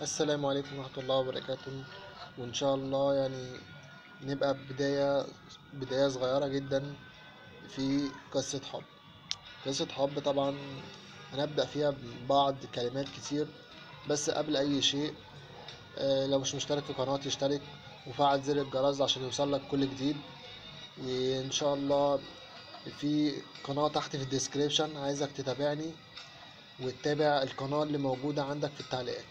السلام عليكم ورحمة الله وبركاته. وإن شاء الله نبقى بداية صغيرة جدا في قصة حب. قصة حب طبعا هنبدأ فيها ببعض كلمات كتير. بس قبل أي شيء، لو مش مشترك في قناة اشترك وفعل زر الجرس عشان يوصلك كل جديد. وإن شاء الله في قناة تحت في الديسكريبشن، عايزك تتابعني وتتابع القناة اللي موجودة عندك في التعليقات.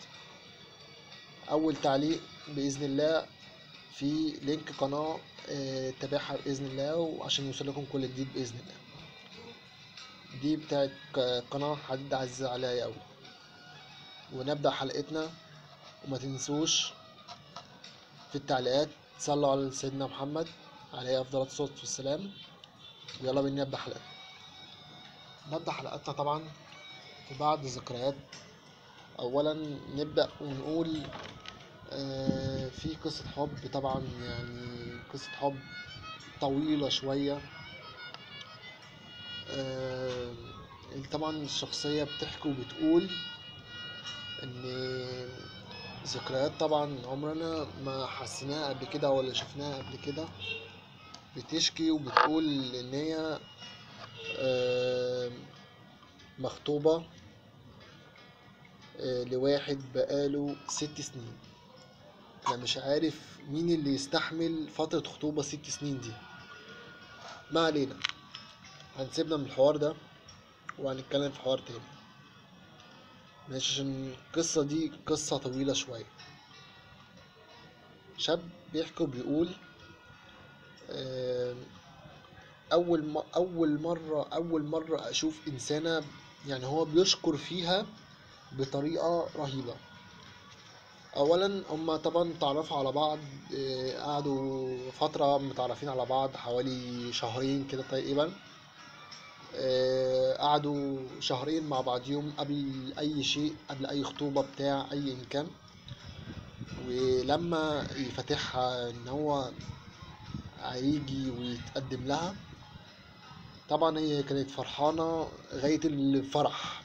أول تعليق بإذن الله في لينك قناة، تابعها بإذن الله وعشان يوصلكم كل جديد بإذن الله. دي بتاعت قناة حد عزيز عليا أوي. ونبدأ حلقتنا، وما تنسوش في التعليقات صلوا على سيدنا محمد عليه أفضل الصلاة والسلام. يلا بينا نبدأ حلقتنا. نبدأ حلقتنا طبعا في بعض ذكريات. أولا نبدأ ونقول في قصة حب طبعا، قصة حب طويلة شوية. آه، طبعا الشخصية بتحكي وبتقول ان ذكريات طبعا عمرنا ما حسيناها قبل كده ولا شفناها قبل كده. بتشكي وبتقول ان هي آه، مخطوبة لواحد بقاله 6 سنين. انا مش عارف مين اللي يستحمل فترة خطوبة 6 سنين دي. ما علينا، هنسيبنا من الحوار ده وهنتكلم في حوار تاني، ماشي؟ عشان القصة دي قصة طويلة شوية. شاب بيحكي وبيقول آه، أول مرة أشوف إنسانة، هو بيشكر فيها بطريقة رهيبة. أولا هما طبعا تعرفوا على بعض، قعدوا فترة متعرفين على بعض حوالي شهرين كده تقريبا. قعدوا شهرين مع بعضيهم قبل أي شيء، قبل أي خطوبة بتاع أي إن كان. ولما يفتحها إن هو هيجي ويتقدم لها، طبعا هي كانت فرحانة غاية الفرح،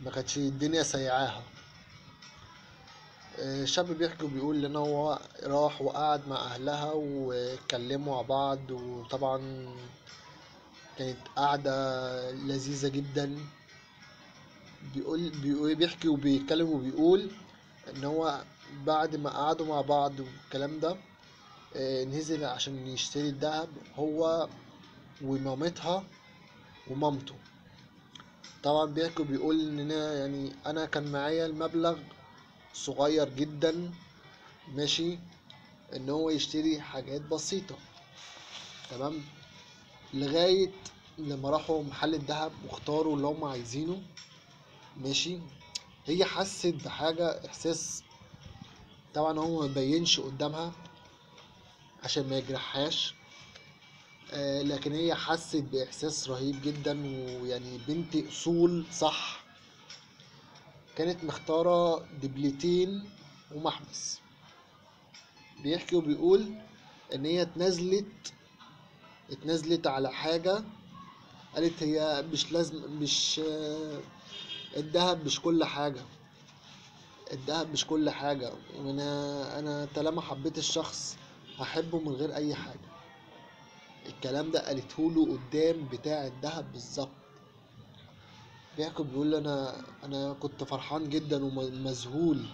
ما كانتش الدنيا سيعاها. الشاب بيحكي وبيقول ان هو راح وقعد مع اهلها واتكلموا مع بعض، وطبعا كانت قعدة لذيذة جدا. بيحكي وبيتكلم وبيقول ان هو بعد ما قعدوا مع بعض والكلام ده، نزل عشان يشتري الدهب هو ومامتها ومامته. طبعا بيحكي وبيقول ان انا كان معايا المبلغ صغير جدا، ماشي، ان هو يشتري حاجات بسيطة. تمام. لغاية لما راحوا محل الدهب واختاروا اللي هم عايزينه، ماشي. هي حست بحاجة، احساس طبعا هو مبينش قدامها عشان ما يجرحهاش. لكن هي حست باحساس رهيب جدا، بنت اصول صح. كانت مختارة دبلتين ومحبس. بيحكي وبيقول ان هي اتنازلت على حاجة. قالت هي مش لازم، مش الدهب مش كل حاجة. الدهب مش كل حاجة، وانا طالما حبيت الشخص هحبه من غير اي حاجة. الكلام ده قالته له قدام بتاع الدهب بالظبط. بيحكي بيقول انا كنت فرحان جدا ومذهول،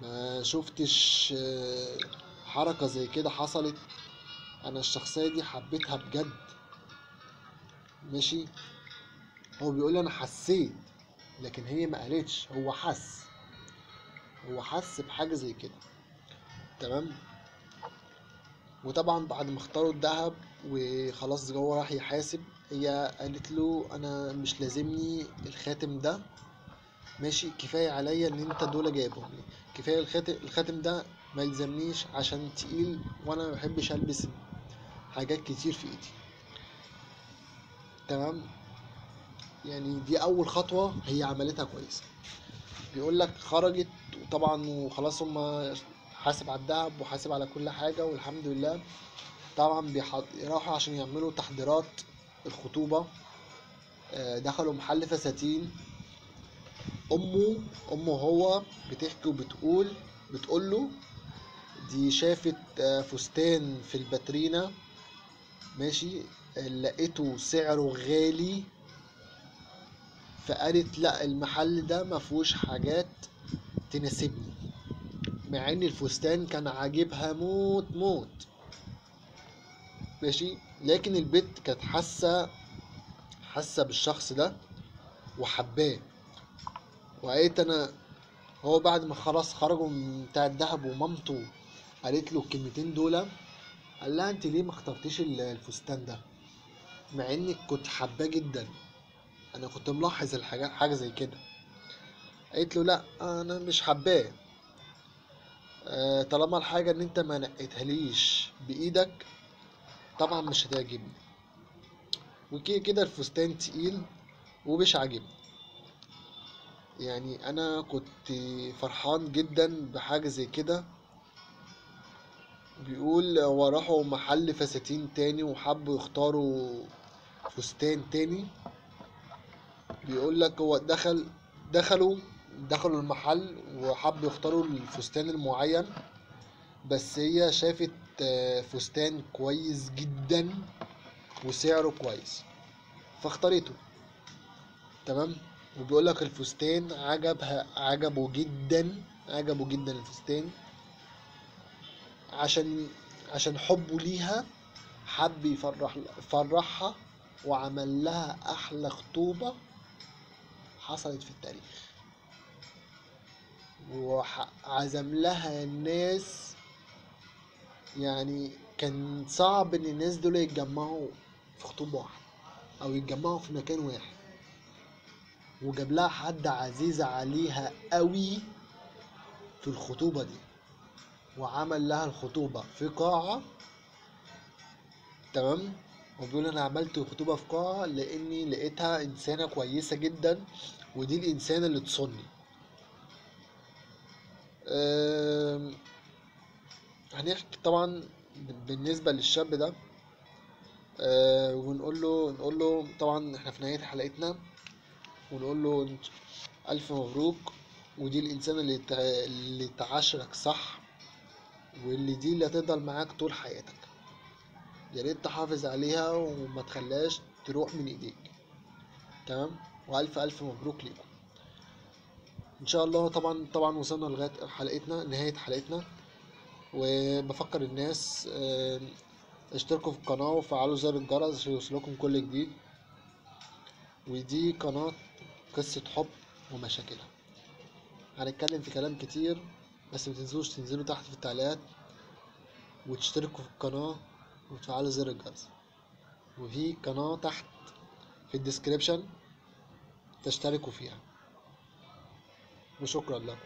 ما شفتش حركة زي كده حصلت. انا الشخصية دي حبيتها بجد، ماشي. هو بيقول انا حسيت، لكن هي ما قالتش، هو حس بحاجة زي كده. تمام. وطبعا بعد ما اختاروا الذهب وخلاص هو راح يحاسب، هي قالت له انا مش لازمني الخاتم ده، ماشي، كفاية عليا ان انت دول جايبهم لي. كفاية الخاتم ده ما يلزمنيش عشان تقيل، وانا ما بحبش البس حاجات كتير في ايدي. تمام. دي اول خطوة هي عملتها كويسة. بيقول لك خرجت طبعا وخلاص، هما حاسب على الدهب وحاسب على كل حاجة والحمد لله. طبعا راحوا عشان يعملوا تحضيرات الخطوبة. دخلوا محل فساتين. امه هو بتحكي بتقول له دي شافت فستان في الباترينا، ماشي، لقيته سعره غالي، فقالت لا المحل ده مفهوش حاجات تناسبني، مع ان الفستان كان عاجبها موت موت، ماشي. لكن البت كانت حاسه بالشخص ده وحباه، وقالت انا، هو بعد ما خلاص خرجوا من بتاع الدهب ومامته قالت له الكلمتين دول، قال لها انت ليه ما اخترتيش الفستان ده مع انك كنت حباه جدا، انا كنت ملاحظ الحاجات حاجه زي كده. قالت له لا انا مش حباه، طالما الحاجه ان انت ما نقيتهاليش بايدك طبعا مش هتعجبني، وكده كده الفستان تقيل ومش عاجبني. يعني انا كنت فرحان جدا بحاجه زي كده. بيقول هو راحوا محل فساتين تاني وحبوا يختاروا فستان تاني. بيقول لك هو دخلوا دخلوا المحل وحبوا يختاروا الفستان المعين، بس هي شافت فستان كويس جدا وسعره كويس فاختارته، تمام. وبيقول لك الفستان عجبه جدا الفستان، عشان حبه ليها حب يفرحها، وعمل لها احلى خطوبة حصلت في التاريخ، وعزم لها الناس. يعني كان صعب ان الناس دول يتجمعوا في خطوبة واحدة او يتجمعوا في مكان واحد، وجاب لها حد عزيز عليها قوي في الخطوبة دي، وعمل لها الخطوبة في قاعة، تمام. وبيقول انا عملت الخطوبة في قاعة لاني لقيتها انسانة كويسة جدا، ودي الانسانة اللي تصني. أم، هنحكي طبعا بالنسبة للشاب ده، نقول له طبعا احنا في نهاية حلقتنا، ونقول له ألف مبروك، ودي الإنسان اللي تعاشرك صح، اللي هتفضل معاك طول حياتك، يا ريت تحافظ عليها وما تخليهاش تروح من ايديك، تمام. والف الف مبروك ليكم ان شاء الله. طبعا وصلنا لغايه نهايه حلقتنا، وبفكر الناس اشتركوا في القناه وفعلوا زر الجرس عشان يوصلكم كل جديد. ودي قناه قصه حب ومشاكلها، هنتكلم في كلام كتير، بس متنسوش تنزلوا تحت في التعليقات وتشتركوا في القناه وتفعلوا زر الجرس، وفي قناه تحت في الديسكريبشن تشتركوا فيها. وشكرا لكم.